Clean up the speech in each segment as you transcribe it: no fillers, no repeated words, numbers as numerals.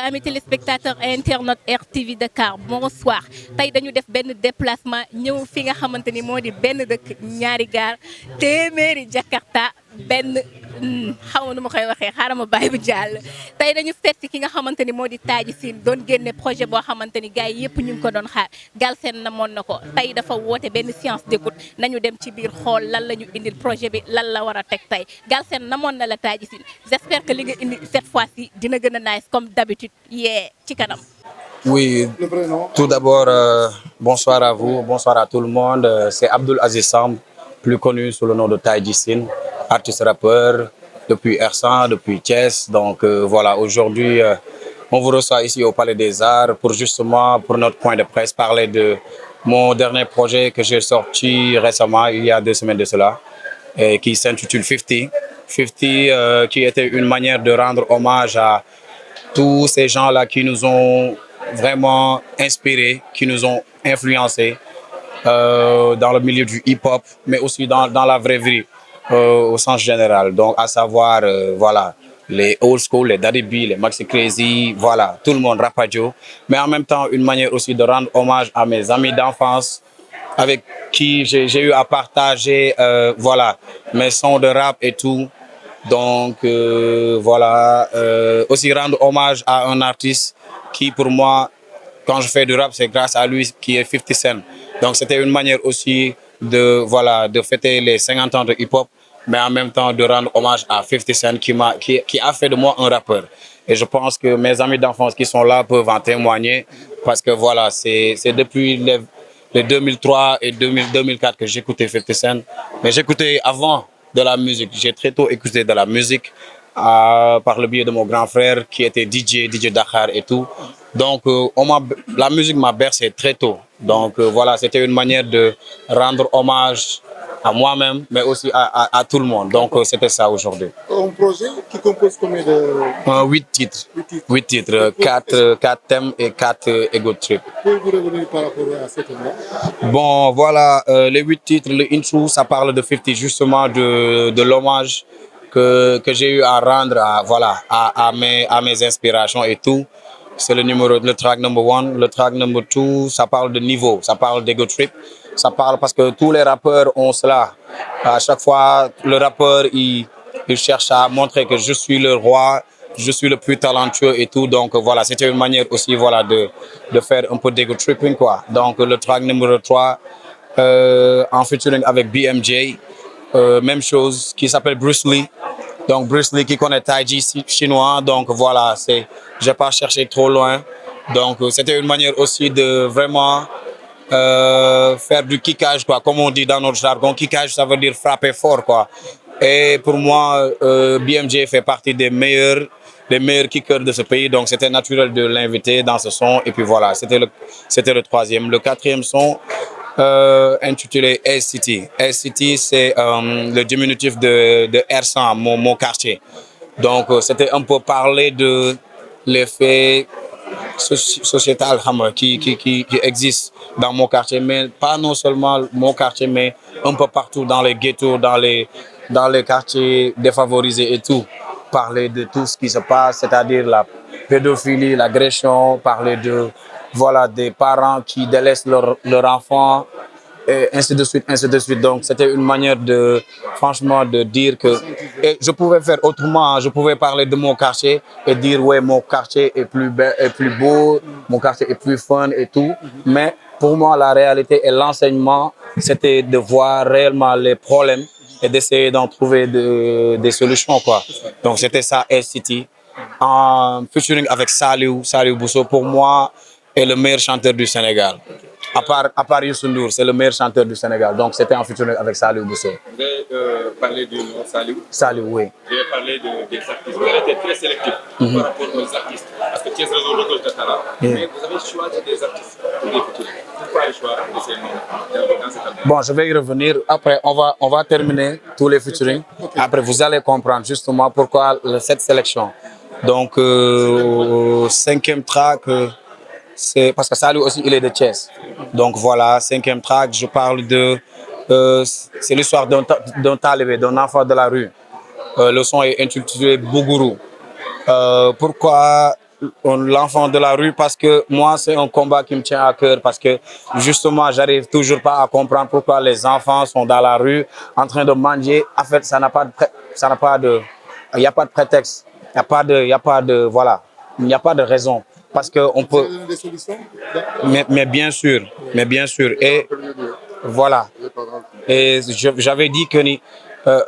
amis téléspectateurs et internautes RTV Dakar bonsoir tey dañu def benn déplacement ñëw fi nga xamante ni moo di benn dëkk ñaari gaar téeméeri Jakarta benn xaw ma nu ma koy waxee xaaral ma bàyyi bu jàll tey dañu seet si ki nga xamante ni moo di Taji Scene doon génne projet boo xamante ni gars yi yëpp ñu ngi ko doon xaar Galsen namoon na ko tey dafa woote benn séance d'écoute nañu dem ci biir xool lan la ñu indil projet bi lan la war a teg tey Galsen namoon na la Taji Scene j'espère que li nga indi cette fois-ci dina gën a nice comme d'habitude ci kanam. Oui, tout d'abord, bonsoir à vous, bonsoir à tout le monde. C'est Abdul Aziz Samb, plus connu sous le nom de Taji Scene, artiste rappeur depuis Ersan, depuis Thiès. Donc voilà, aujourd'hui, on vous reçoit ici au Palais des Arts pour justement, pour notre point de presse, parler de mon dernier projet que j'ai sorti récemment, il y a 2 semaines de cela, et qui s'intitule 50. 50, qui était une manière de rendre hommage à tous ces gens-là qui nous ont vraiment inspirés, qui nous ont influencés dans le milieu du hip-hop, mais aussi dans la vraie vie, au sens général. Donc, à savoir, voilà, les old school, les Daddy B, les Maxi Crazy, voilà, tout le monde, Rapadio. Mais en même temps, une manière aussi de rendre hommage à mes amis d'enfance avec qui j'ai eu à partager, voilà, mes sons de rap et tout. Donc, voilà, aussi rendre hommage à un artiste qui, pour moi, quand je fais du rap, c'est grâce à lui, qui est 50 Cent. Donc, c'était une manière aussi de, voilà, de fêter les 50 ans de hip-hop, mais en même temps de rendre hommage à 50 Cent qui a fait de moi un rappeur. Et je pense que mes amis d'enfance qui sont là peuvent en témoigner parce que, voilà, c'est depuis les 2003 et 2004 que j'écoutais 50 Cent. Mais j'écoutais avant de la musique. J'ai très tôt écouté de la musique par le biais de mon grand frère qui était DJ Dakar et tout. Donc, la musique m'a bercé très tôt. Donc, voilà, c'était une manière de rendre hommage à moi-même, mais aussi à tout le monde. Donc, c'était ça aujourd'hui. Un projet qui compose combien de... 8 titres. 8 titres, 4 thèmes et 4 ego trips. Pouvez-vous revenir par rapport à cette année? Bon, voilà, les 8 titres, le intro, ça parle de 50, justement de l'hommage que j'ai eu à rendre à mes inspirations et tout. C'est le track number 1. Le track number 2, ça parle de niveau, ça parle d'ego trip. Ça parle parce que tous les rappeurs ont cela. À chaque fois, le rappeur, il cherche à montrer que je suis le roi, je suis le plus talentueux et tout. Donc voilà, c'était une manière aussi voilà, de faire un peu d'ego tripping, quoi. Donc le track numéro 3, en featuring avec BMJ, même chose, qui s'appelle Bruce Lee. Donc Bruce Lee qui connaît Taiji chinois. Donc voilà, j'ai pas cherché trop loin. Donc c'était une manière aussi de vraiment faire du kickage, quoi, comme on dit dans notre jargon. Kickage, ça veut dire frapper fort, quoi. Et pour moi, BMJ fait partie des meilleurs kickers de ce pays, donc c'était naturel de l'inviter dans ce son. Et puis voilà, c'était le troisième. Le quatrième son, intitulé S-City. S-City, c'est le diminutif de Ersan, mon quartier. Donc c'était un peu parler de l'effet sociétal qui existe dans mon quartier, mais pas non seulement mon quartier, mais un peu partout dans les ghettos, dans les quartiers défavorisés et tout. Parler de tout ce qui se passe, c'est-à-dire la pédophilie, l'agression, parler de, voilà, des parents qui délaissent leur enfant, et ainsi de suite, ainsi de suite. Donc, c'était une manière franchement, de dire que et je pouvais faire autrement. Je pouvais parler de mon quartier et dire, ouais, mon quartier est plus beau, mon quartier est plus fun et tout. Mais pour moi, la réalité et l'enseignement, c'était de voir réellement les problèmes et d'essayer d'en trouver des solutions, quoi. Donc, c'était ça, S-City. En featuring avec Saliou Bousso, pour moi, est le meilleur chanteur du Sénégal. À part Youssou Ndour, c'est le meilleur chanteur du Sénégal. Donc, c'était en featuring avec Saliou Bousso. Vous avez parlé du nom Saliou. Saliou, oui. Vous avez parlé des artistes. Vous avez été très sélectif par rapport aux artistes. Parce que Thiès réseau de talent. Mais vous avez choisi des artistes pour les featuring. Pourquoi le choix de ces noms dans cet album? Bon, je vais y revenir. Après, on va terminer tous les featuring. Après, vous allez comprendre justement pourquoi cette sélection. Donc, 5e track... c'est parce que Saliou aussi, il est de Thiès. Donc voilà, 5e track, je parle de... c'est l'histoire d'un talibé, d'un enfant de la rue. Le son est intitulé Bougourou. Pourquoi l'enfant de la rue parce que moi, c'est un combat qui me tient à cœur parce que justement, j'arrive toujours pas à comprendre pourquoi les enfants sont dans la rue en train de manger. En fait, il n'y a pas de prétexte. Voilà. Il n'y a pas de raison. Parce que on peut. Des solutions? Mais bien sûr. Mais bien sûr. Et voilà. Et j'avais dit que,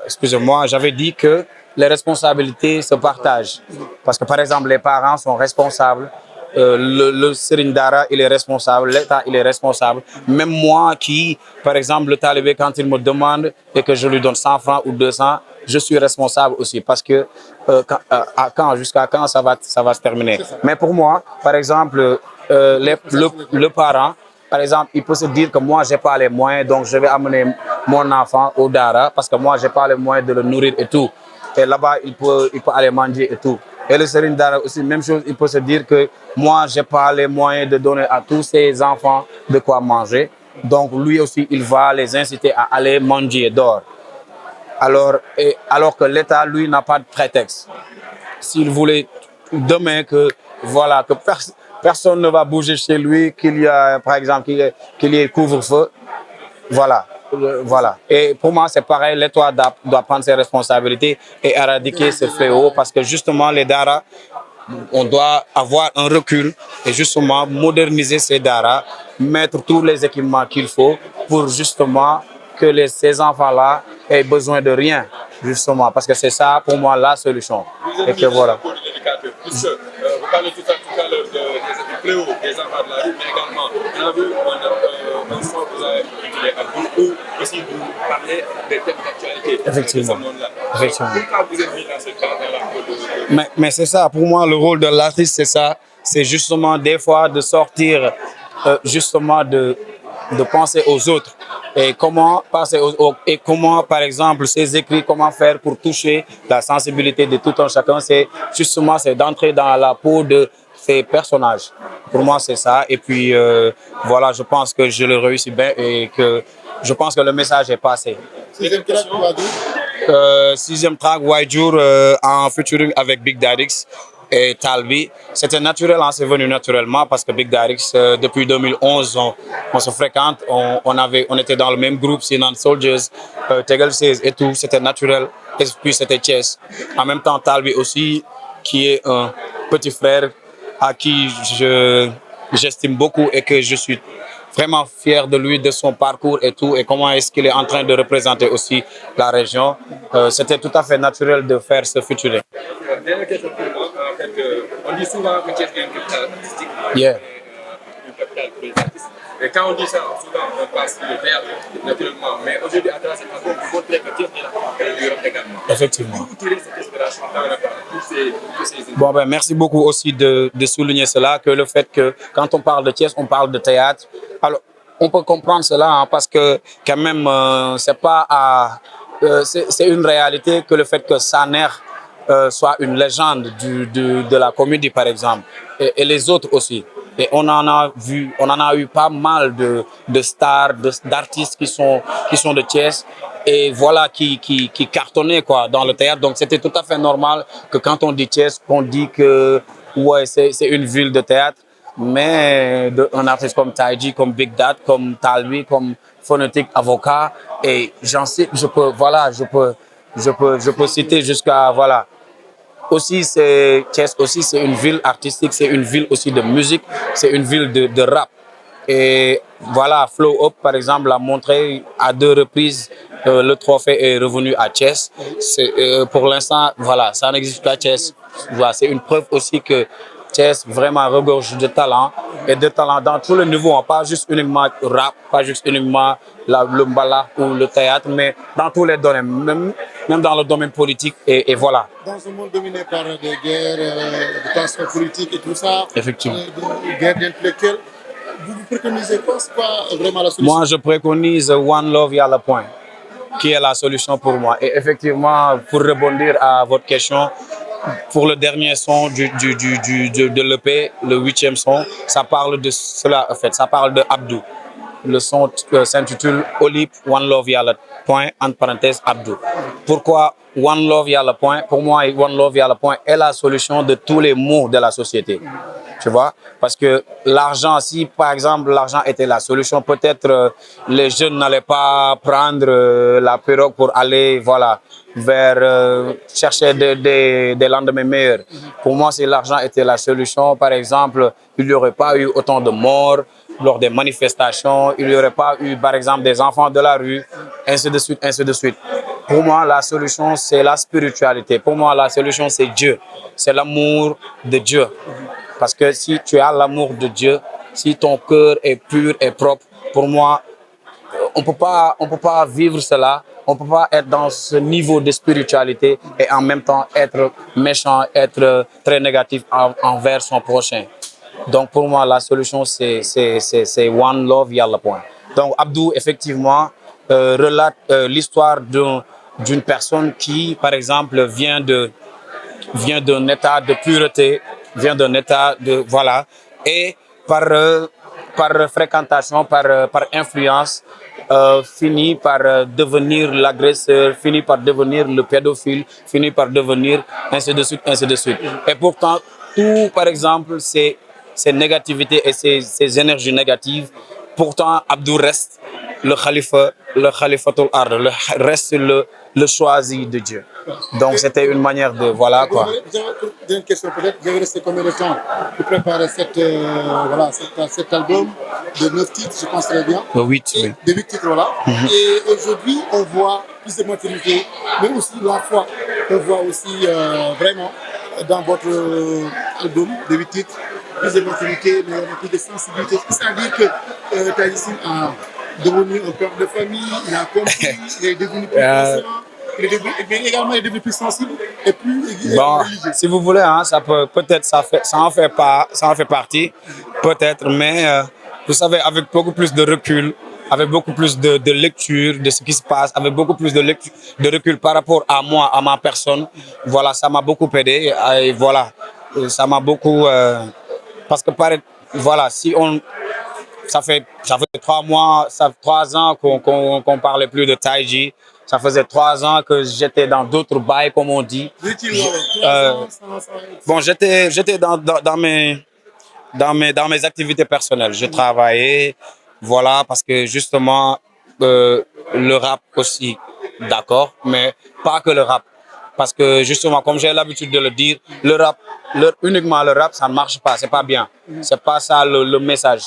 excusez-moi, j'avais dit que les responsabilités se partagent. Parce que, par exemple, les parents sont responsables, le Serigne Dara, il est responsable, l'État, il est responsable. Même moi qui, par exemple, le talibé, quand il me demande et que je lui donne 100 francs ou 200, je suis responsable aussi. Parce que jusqu'à quand ça va se terminer. Mais pour moi, par exemple, le parent, par exemple, il peut se dire que moi, je n'ai pas les moyens, donc je vais amener mon enfant au Dara parce que moi, je n'ai pas les moyens de le nourrir et tout. Et là-bas, il peut aller manger et tout. Et le Serigne Dara aussi, même chose, il peut se dire que moi, je n'ai pas les moyens de donner à tous ses enfants de quoi manger. Donc, lui aussi, il va les inciter à aller manger dehors. Alors que l'État, lui, n'a pas de prétexte. S'il voulait demain que, voilà, que personne ne va bouger chez lui, qu'il y a, par exemple, qu'il y ait couvre-feu, voilà. Voilà. Et pour moi, c'est pareil, l'État doit prendre ses responsabilités et éradiquer ce fléau parce que justement, les Dara, on doit avoir un recul et justement moderniser ces Dara, mettre tous les équipements qu'il faut pour justement que ces enfants-là aient besoin de rien, justement, parce que c'est ça pour moi la solution. Et que voilà. Vous parlez tout à l'heure des fléaux des enfants de la rue, mais également, on a vu un son que vous avez utilisé à beaucoup, aussi vous parlez des thèmes d'actualité. Effectivement. Effectivement. Pourquoi vous êtes mis dans ce cadre-là? Mais c'est ça, pour moi, le rôle de l'artiste, c'est ça. C'est justement des fois de sortir, justement de penser aux autres. Et comment passer et comment, par exemple, ces écrits, comment faire pour toucher la sensibilité de tout un chacun, c'est justement d'entrer dans la peau de ces personnages. Pour moi, c'est ça. Et puis, voilà, je pense que je le réussis bien et que je pense que le message est passé. Sixième track, Sixième track, Wayjour, en featuring avec Big Dadix et Talbi. C'était naturel, hein, c'est venu naturellement parce que Big Dadix, depuis 2011, on se fréquente, on était dans le même groupe, Sinan Soldiers, Tegel 16 et tout, c'était naturel. Et puis c'était Thiès. En même temps, Talbi aussi, qui est un petit frère à qui j'estime beaucoup et que je suis vraiment fier de lui, de son parcours et tout, et comment est-ce qu'il est en train de représenter aussi la région. C'était tout à fait naturel de faire ce featuring. Dernière question pour moi, en fait, on dit souvent que Thiès est une capitale artistique, Yeah. une capitale pour les artistes. Et quand on dit ça, souvent on passe le théâtre, naturellement. Mais aujourd'hui, à travers cette façon, vous montrez que Thiès est la capitale de l'Europe également. Effectivement. Vous tirez cette inspiration dans tous ces Bon, ben, merci beaucoup aussi de souligner cela, que le fait que quand on parle de Thiès, on parle de théâtre. Alors, on peut comprendre cela hein, parce que quand même, c'est une réalité que le fait que Saner soit une légende de la comédie, par exemple, et les autres aussi. Et on en a eu pas mal de stars, d'artistes qui sont de Thiès et voilà qui cartonnaient quoi dans le théâtre. Donc c'était tout à fait normal que quand on dit Thiès, qu'on dit que ouais c'est une ville de théâtre, mais un artiste comme Taïji, comme Big Dad, comme Talbi, comme Phonétique Avocat et j'en sais, je peux citer jusqu'à voilà. Aussi, Thiès aussi, c'est une ville artistique, c'est une ville aussi de musique, c'est une ville de rap. Et voilà, Flow Up, par exemple, a montré à 2 reprises le trophée est revenu à Thiès. Pour l'instant, voilà, ça n'existe pas à Thiès. Voilà, c'est une preuve aussi que Thiès vraiment regorge de talent et de talent dans tous les niveaux, hein, pas juste uniquement rap, pas juste uniquement le mbala ou le théâtre, mais dans tous les domaines, même dans le domaine politique et voilà. Dans un monde dominé par des guerres, des tensions politiques et tout ça, Effectivement. des guerres intellectuelles, vous préconisez quoi? C'est quoi vraiment la solution? Moi, je préconise One Love Yalla Point, qui est la solution pour moi. Et effectivement, pour rebondir à votre question, pour le dernier son de l'EP, le 8e son, ça parle de cela en fait, ça parle de Abdou. Le son s'intitule Olip One Love Yalla point, entre parenthèses, Abdou. Pourquoi One Love Yalla point? Pour moi, One Love Yalla point est la solution de tous les maux de la société. Tu vois? Parce que l'argent, si par exemple l'argent était la solution, peut-être les jeunes n'allaient pas prendre la pirogue pour aller, voilà, vers chercher des lendemains meilleurs. Pour moi, si l'argent était la solution, par exemple, il n'y aurait pas eu autant de morts lors des manifestations, il n'y aurait pas eu, par exemple, des enfants de la rue, ainsi de suite, ainsi de suite. Pour moi, la solution, c'est la spiritualité. Pour moi, la solution, c'est Dieu. C'est l'amour de Dieu. Parce que si tu as l'amour de Dieu, si ton cœur est pur et propre, pour moi, on peut pas vivre cela. On ne peut pas être dans ce niveau de spiritualité et en même temps être méchant, être très négatif envers son prochain. Donc pour moi, la solution, c'est One Love Yalla point. Donc Abdou, effectivement, relate l'histoire d'une personne qui, par exemple, vient d'un état de pureté, vient d'un état de... Voilà. Et par fréquentation, par influence, finit par devenir l'agresseur, finit par devenir le pédophile, finit par devenir ainsi de suite, ainsi de suite. Et pourtant, tout, par exemple, ces négativités et ces énergies négatives, pourtant, Abdou reste le khalifatul ard, reste le choisi de Dieu. Donc, c'était une manière de... Voilà, quoi. J'ai une question peut-être. Vous avez resté combien de temps pour préparer voilà, cet album de 9 titres, je pense très bien. De 8, oui. De 8 titres, voilà. Et aujourd'hui, on voit plus de maturité, mais aussi la foi. On voit aussi vraiment dans votre album de 8 titres, plus de maturité, mais plus de sensibilité. C'est-à-dire que Taïssim a devenu un père de famille, il a compris, il est devenu plus conscient. Mais également, il est devenu plus sensible et plus bon, religieux. si vous voulez, hein, ça en fait partie, peut-être, mais vous savez, avec beaucoup plus de recul, avec beaucoup plus de lecture de ce qui se passe, avec beaucoup plus de recul par rapport à moi, à ma personne, voilà, ça m'a beaucoup aidé. Et voilà, ça m'a beaucoup... parce que, voilà, si on... Ça fait 3 mois, 3 ans qu'on parlait plus de Taïji. Ça faisait 3 ans que j'étais dans d'autres bails, comme on dit. Bon, j'étais dans mes activités personnelles. Je travaillais, voilà, parce que justement, le rap aussi, d'accord, mais pas que le rap. Parce que justement, comme j'ai l'habitude de le dire, uniquement le rap, ça ne marche pas, c'est pas bien. C'est pas ça le message.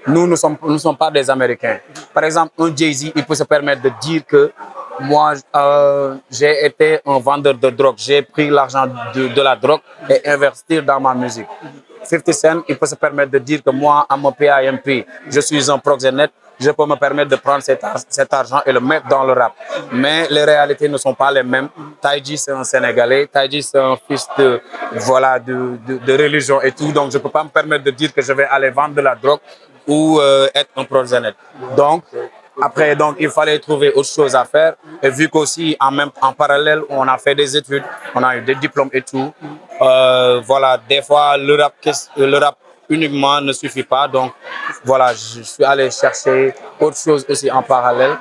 Nous ne sommes pas des Américains. Par exemple, un Jay-Z, il peut se permettre de dire que moi, j'ai été un vendeur de drogue. J'ai pris l'argent de la drogue et investir dans ma musique. 50 Cent, il peut se permettre de dire que moi, à mon PIMP, je suis un proxénète. Je peux me permettre de prendre cet argent et le mettre dans le rap. Mais les réalités ne sont pas les mêmes. Taïji, c'est un Sénégalais. Taïji, c'est un fils de religion et tout. Donc, je ne peux pas me permettre de dire que je vais aller vendre de la drogue ou être un proxénète. Donc, après, il fallait trouver autre chose à faire. Et vu qu'aussi, en parallèle, on a fait des études, on a eu des diplômes et tout. Voilà, des fois, le rap uniquement ne suffit pas. Donc, voilà, je suis allé chercher autre chose aussi en parallèle.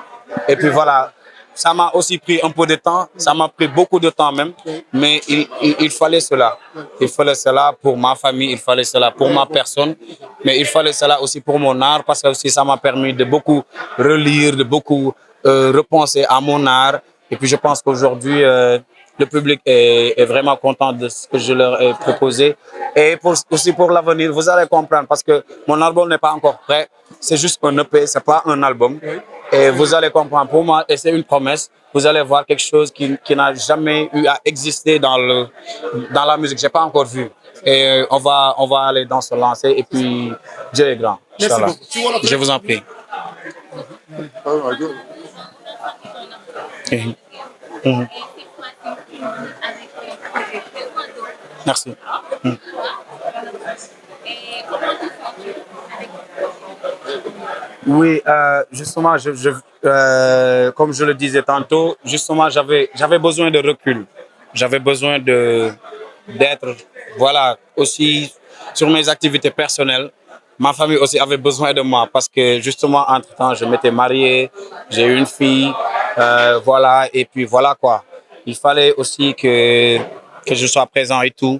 Et puis voilà, ça m'a aussi pris un peu de temps. Ça m'a pris beaucoup de temps même. Mais il fallait cela. Il fallait cela pour ma famille, il fallait cela pour ma personne. Mais il fallait cela aussi pour mon art parce que aussi ça m'a permis de beaucoup relire, de beaucoup repenser à mon art. Et puis je pense qu'aujourd'hui, le public est vraiment content de ce que je leur ai proposé. Et aussi pour l'avenir, vous allez comprendre parce que mon album n'est pas encore prêt. C'est juste un EP, c'est pas un album. Et vous allez comprendre pour moi, et c'est une promesse, vous allez voir quelque chose qui n'a jamais eu à exister dans la musique. J'ai pas encore vu. Et on va aller dans ce lancer. Et puis, Dieu est grand. Merci beaucoup. Je vous en prie. Merci. Oui, justement, comme je le disais tantôt, justement, j'avais besoin de recul. J'avais besoin d'être, voilà, aussi sur mes activités personnelles. ma famille aussi avait besoin de moi parce que justement, entre-temps, je m'étais marié, j'ai eu une fille, voilà, et puis voilà quoi. Il fallait aussi que je sois présent et tout,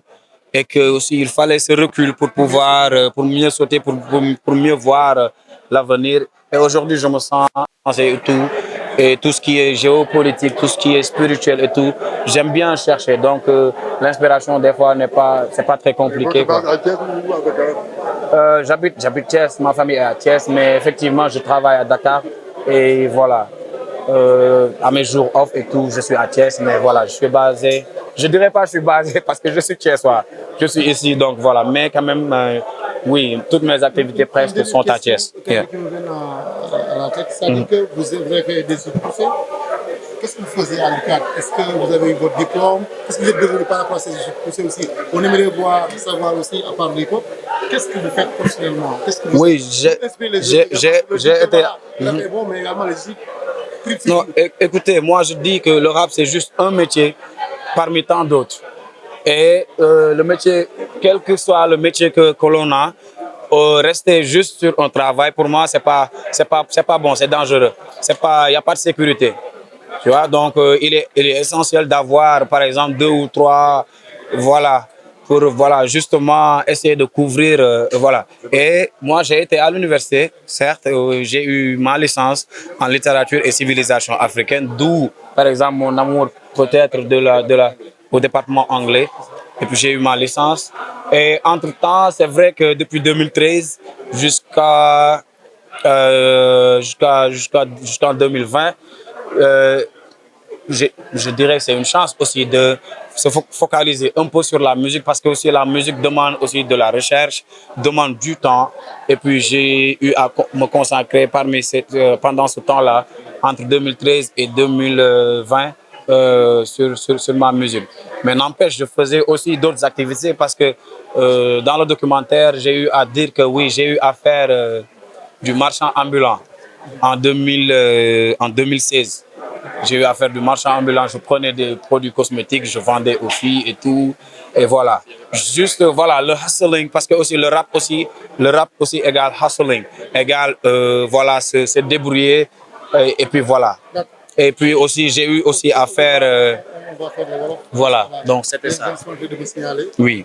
et que aussi il fallait ce recul pour pouvoir, pour mieux sauter, pour mieux voir l'avenir. Et aujourd'hui, je me sens et tout, et tout ce qui est géopolitique, tout ce qui est spirituel et tout, j'aime bien chercher. Donc, l'inspiration des fois c'est pas très compliqué, quoi. J'habite Thiès, ma famille est à Thiès, mais effectivement, je travaille à Dakar et voilà. À mes jours off et tout, je suis à Thiès, mais voilà, je suis basé. Je dirais pas que je suis basé parce que je suis thiessois. Je suis ici, donc voilà. Mais quand même, oui, toutes mes activités presque sont à Thiès. Quelqu'un qui me vient à la tête, ça dit que vous avez fait des études poussées. Qu'est-ce que vous faisiez à l'UCAD? Est-ce que vous avez eu votre diplôme? Qu'est-ce que vous êtes devenu par rapport à ces études poussées aussi? On aimerait savoir aussi, à part l'hip-hop, qu'est-ce que vous faites personnellement? Qu'est-ce que vous Oui, j'ai été. Le bon, mais également les études. Non, écoutez, moi je dis que le rap c'est juste un métier parmi tant d'autres. Et le métier, quel que soit le métier que l'on a, rester juste sur un travail, pour moi, c'est pas bon, c'est dangereux. Il n'y a pas de sécurité. Tu vois, donc il est essentiel d'avoir, par exemple, 2 ou 3, voilà, pour voilà, justement essayer de couvrir, voilà. Et moi, j'ai été à l'université, certes, j'ai eu ma licence en littérature et civilisation africaine, d'où, par exemple, mon amour peut-être au département anglais. Et puis j'ai eu ma licence. Et entre-temps, c'est vrai que depuis 2013 jusqu'en 2020, je dirais que c'est une chance aussi de se focaliser un peu sur la musique parce que aussi la musique demande aussi de la recherche, demande du temps. Et puis j'ai eu à me consacrer pendant ce temps-là, entre 2013 et 2020, sur ma musique. Mais n'empêche, je faisais aussi d'autres activités parce que dans le documentaire, j'ai eu à dire que oui, j'ai eu à faire du marchand ambulant en 2016. J'ai eu à faire du marchand ambulant, je prenais des produits cosmétiques, je vendais aux filles et tout. Et voilà. Juste, voilà, le hustling, parce que aussi le rap aussi égale hustling, égale, voilà, se débrouiller. Et puis voilà. Et puis aussi, j'ai eu aussi à faire. Voilà, donc c'était ça. Oui.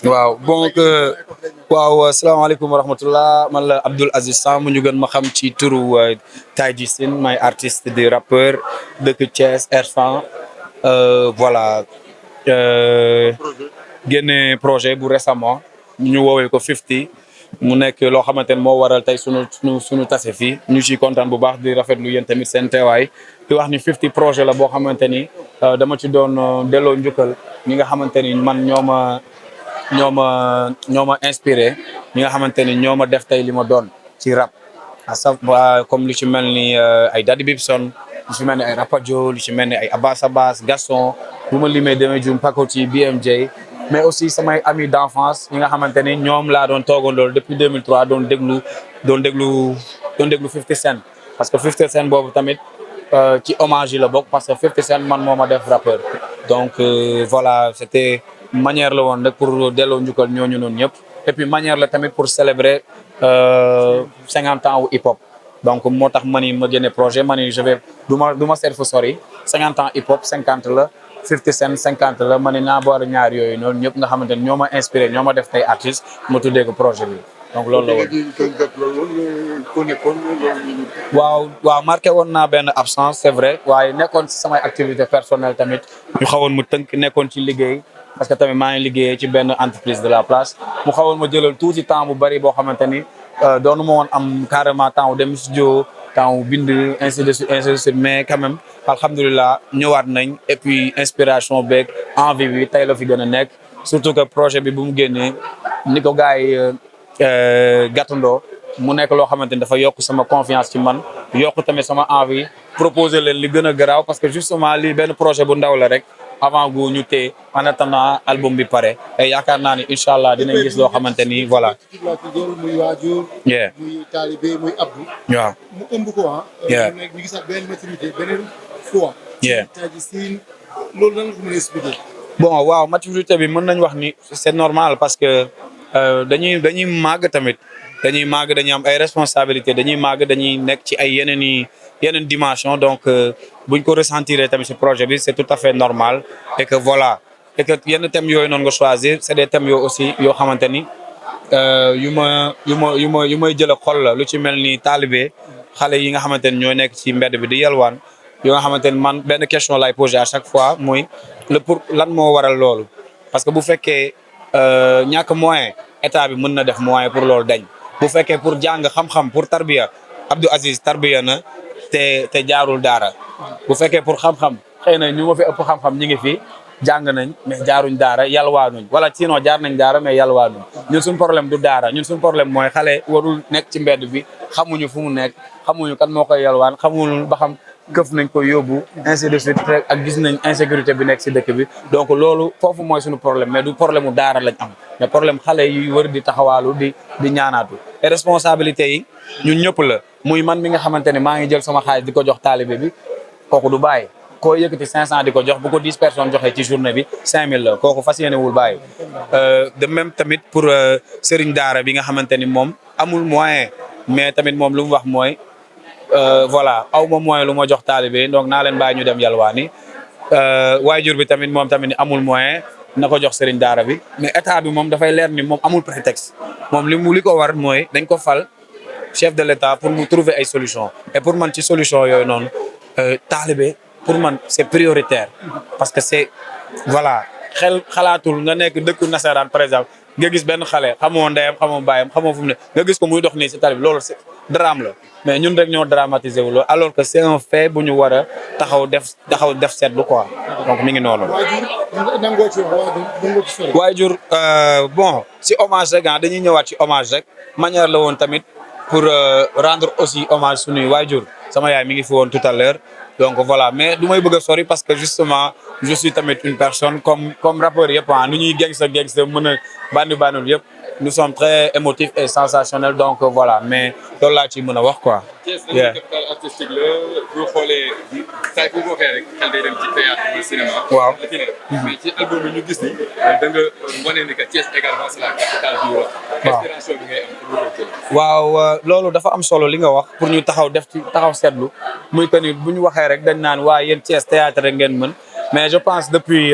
waaw donc waaw asalaamaaleykum wa rahmatullah man la Abdoul Aziz Samb ñu gën ma xam ci turu Taïji Sine may artiste de rappeur dëkk Thiès R100 voilà génne projet bu récemment ñu woowee ko 50 mu nekk loo xamante ne moo waral tey sunu tase fii ñu ciy kontaan bu baax di rafetlu yéen tamit seen teewaay di wax ni 50 projet la boo xamante ni dama ci doon delloo njukkal ñi nga xamante ni man ñoo ma inspiré ñi nga xamante ni ñoo ma def tey li ma doon ci rap à savoir comme lu ci mel ni ay Daddy Bibson lu ci mel ni ay Rapadio lu ci mel ni ay Abbas Gaston bu ma limee demee jum Pakoti BMJ mais aussi samay amis d'enfance ñi nga xamante ni ñoom laa doon toogandool depuis 2003 doon déglu 50 Cent parce que 50 Cent boobu tamit ci hommage yi la bokk parce que 50 Cent man moo ma def rappeur donc voilà c'était manière la woon rek pour delloo njukkal ñooñu noonu ñëpp et puis manière la tamit pour célébrer 50 ans wu hip hop donc moo tax ma génne projet ma ni je vais du ma seet fu sori 50 ans hip hop 50 la 50 Cent 50 la ma ni naa boole ñaar yooyu noonu ñëpp nga xamante ni ñoo ma inspiré ñoo ma def tey artiste ma tuddee ko projet bi donc loolu la woon waaw marqué woon naa benn absence c'est vrai waaye nekkoon ci samay activité personnelle tamit ñu xawoon mu tënk nekkoon ci liggéey parce que tamit maa ngi liggéeyee ci benn entreprise de la place mu xawoon ma jëlal tuuti temps bu bari boo xamante ni doonu ma woon am carrément temps wu dem studio temps wu bind ainsi de suite mais quand même alhamdulilah ñëwaat nañ et puis inspiration beeg envie bi tey la fi gën a nekk surtout que projet bi bu mu génnee ni ko gars yi gàttandoo mu nekk loo xamante ni dafa yokk sama confiance ci man yokk tamit sama envie proposer leen li gën a garaaw parce que justement lii benn projet bu ndaw la rek avant gu ñu téye en attendant album bi pare et yaakaar naa ni incha allah dinañ gis loo xamante ni voilà. muy waajur. muy taalibe muy Abdou. waaw mu ëmb ko ah. ñu gis benn maturité beneen foi. Taïji Sine loolu nan la ko mën a expliquer. bon waaw maturité bi mën nañ wax ni c'est normal parce que dañuy màgg tamit dañuy am ay responsabilités dañuy màgg dañuy nekk ci ay yeneen dimension donc buñ ko ressentir tamit ci projet bi c'est tout à fait normal et que voilà et que yenn thèmes yooyu noonu nga choisir c'est des thèmes yoo aussi yoo xamante ni yu may jël xol la lu ci mel ni taalibe xale yi nga xamante ni ñoo nekk ci mbedd bi di yalwaan yoo nga xamante ni man benn question lay poser à chaque fois muy pour lan moo waral loolu parce que bu fekkee ñàkk moyen état bi mën na def moyen pour loolu dañ bu fekkee pour jàng xam-xam pour tarbiya Abdou Aziz tarbiya na te jaarul daara bu fekkee pour xam-xam xëy na ñu ma fi ëpp xam-xam ñi ngi fi jàng nañ mais jaaruñ daara yalwaanuñ wala sinon jaar nañ daara mais yalwaanuñ ñun suñ problème du daara ñun suñ problème mooy xale warul nekk ci mbedd bi xamuñu fu mu nekk xamuñu kan moo koy yalwaan xamuñu ba xam këf nañ ko yóbbu ainsi de suite ak gis nañ insécurité bi nekk si dëkk bi donc loolu foofu mooy suñu problème mais du problème mu daara lañ am mais problème xale yi wër di taxawaalu di ñaanaatu et responsabilité yi ñun ñëpp la muy man mi nga xamante ne maa ngi jël sama xaalis di ko jox taalibe bi kooku du bàyyi koo yëkkati 500 di ko jox bu ko 10 personnes joxee ci journée bi 5000 la kooku fas yéene wul bàyyi de même tamit pour sëriñ daara bi nga xamante ni moom amul moyen mais tamit moom lu mu wax mooy voilà aw ma moyen lu ma jox taalibe donc naa leen bàyyi ñu dem yalwaani waajur bi tamit moom tamit amul moyen na ko jox sëriñ daara bi mais état bi moom dafay leer ni moom amul prétexte moom li ko war mooy dañ ko fal chef de l'état pour mu trouver ay solution et pour man ci solution yooyu noonu taalibe pour man c'est prioritaire parce que c'est voilà xalaatul nga nekk dëkku nasaraan par exemple nga gis benn xale xamoo ndeyam xamoo baayam xamoo fu mu ne nga gis ko muy dox nii si tali bi loolu c'est drame la mais ñun rek ñoo dramatiser wu loolu alors que c'est un fait bu ñu war a taxaw def seetlu quoi donc mi ngi noonu. waajur bon si hommage rek dañuy ñëwaat ci hommage rek manière la woon tamit pour rendre aussi hommage suñuy waajur sama yaay mi ngi fi woon tout à l'heure donc voilà mais du may bëgg a sori parce que justement je suis tamit une personne comme rappeur yëpp nu ñuy gangsta mën a bandi yëpp nous sommes très émotifs et sensationnels donc voilà mais loolu laa ci mën a wax quoi. Thiès dañuy capital artistique la boo xoolee saa yu ko waxee rek xel day dem ci théâtre wala cinéma. waaw mais ci album bi ñu gis ni da nga wane ni que Thiès également c'est la capitale du rock. inspiration bi ngay am. waaw loolu dafa am solo li nga wax pour ñu taxaw seetlu muy que ni bu ñu waxee rek dañ naan waa yéen Thiès théâtre rek ngeen mën mais je pense depuis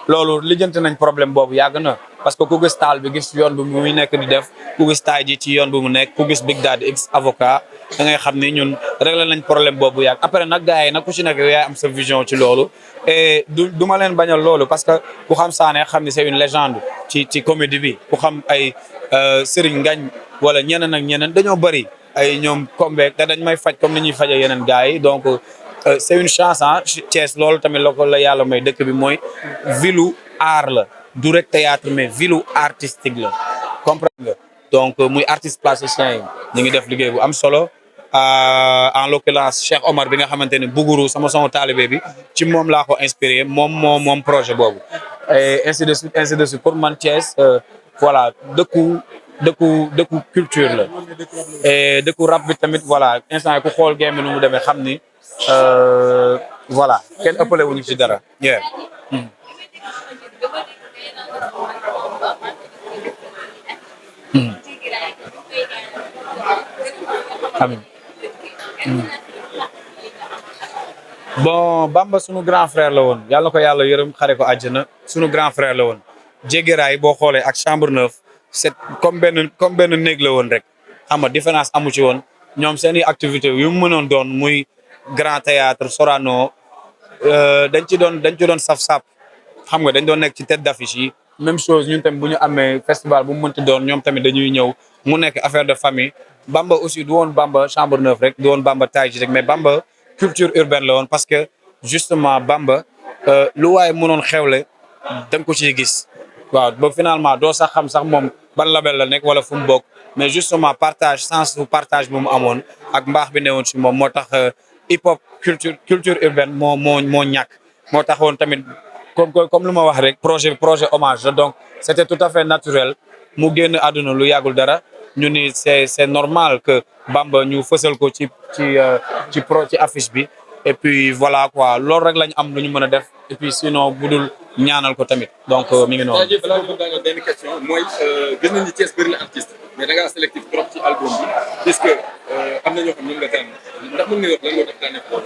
loolu lijjanti nañ problème boobu yàgg na. parce que ku gis taal bi gis yoon bi muy nekk di def ku gis taay ji ci yoon bi mu nekk ku gis Big Daddy ex avocat da ngay xam ni ñun réglé nañ problème boobu yàgg après nag gars yi nag ku ci nekk yaay am sa vision ci loolu et du ma leen bañal loolu parce que ku xam Sané xam ni c'est une légende ci comédie bi ku xam ay Serigne Ngagne wala ñeneen ak ñeneen dañoo bëri ay ñoom Combek te dañ may faj comme ni ñuy fajee yeneen gars yi donc c'est une chance Thiès loolu tamit la yàlla may dëkk bi mooy villu art la du rek théâtre mais ville artistique la comprendre nga donc muy artiste plasticien yi ñu ngi def liggéey bu am solo en l'occurrence Cheikh Omar bi nga xamante ne Bougourou sama taalibe bi ci moom laa ko inspiré moom projet boobu et ainsi de suite pour man Thiès voilà dëkku culture la et dëkku rap bi tamit voilà instant yi ku xool game bi nu mu demee xam ni voilà kenn ëppale wuñu ci dara amiin bon Bamba sunu grand frère la woon yàlla na ko yàlla yërëm xare ko àjjana sunu grand frère la woon Jéggéraay boo xoolee ak Chambre 9 c'est comme benn néeg la woon rek xam nga différence amu ci woon ñoom seeni activité yu mu mënoon doon muy grand théâtre Sorano dañ ci doon saf-saf xam nga dañ doon nekk ci tête d'affiche yi même chose ñun tamit bu ñu amee festival bu mu mënti doon ñoom tamit dañuy ñëw mu nekk affaire de famille Bamba aussi du woon Bamba Chambre 9 rek du woon Bamba taay ji rek mais Bamba culture urbaine la woon parce que justement Bamba lu waaye mënoon xewle da nga ko ciy gis waaw ba finalement doo sax xam sax moom ban label la nekk wala fu mu bokk mais justement sens partage bu mu amoon ak mbaax bi newoon si moom moo tax hip hop culture urbaine moo ñàkk moo taxoon tamit comme lu ma wax rek projet hommage la donc c'était tout à fait naturel mu génn àdduna lu yàggul dara ñu ni c'est normal que Bamba ñu fësal ko ci affiche bi et puis voilà quoi loolu rek lañ am lu ñu mën a def et puis sinon budul ñaanal ko tamit donc mi ngi noonu. c'est-à-dire balaa ñu daanaka benn question mooy gis nañu Thiès bëri na artiste mais da ngaa sélectif trop ci album bi puisque am na ñoo xam ne ñu nga tànn ndax mën nga wax lan moo tax tànnee ko.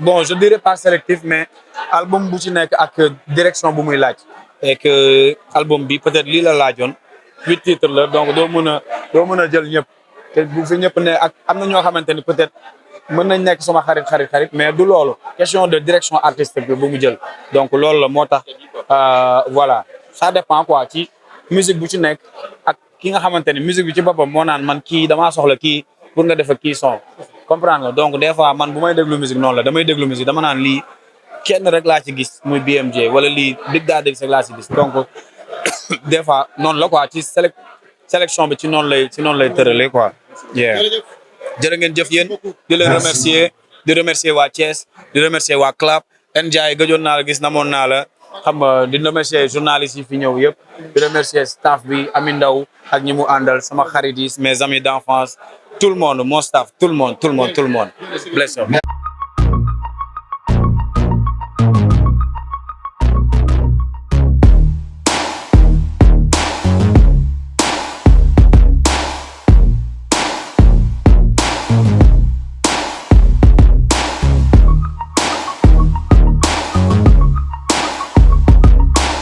bon je dirais pas sélectif mais album bu ci nekk ak direction bu muy laaj et que album bi peut-être lii la laajoon 8 titres la donc doo mën a jël ñëpp te bu fi ñëpp ne ak am na ñoo xamante ni peut-être mën nañ nekk sama xarit mais du loolu question de direction artistique bi bu mu jël donc loolu la moo tax voilà ça dépend quoi ci musique bu ci nekk ak ki nga xamante ni musique bi ci boppam moo naan man kii damaa soxla kii pour nga def ak kii son comprendre nga donc des fois man bu may déglu musique noonu la damay déglu musique dama naan lii kenn rek laa ci gis muy BMJ wala lii Big Daddy rek laa ci gis donc des fois noonu la quoi ci sélection bi ci noonu lay tëralee quoi. jërë ngeen jëf yéen di leen remercier waa Thiès di remercier waa Clap Ndiaye gëjoon naa la gis namoon naa la xam nga di remercier journalistes yi fi ñëw yëpp di remercier staff bi Ami Ndaw ak ñi mu àndal sama xarit yi mes amis d'enfance tout le monde mon staff tout le monde bless you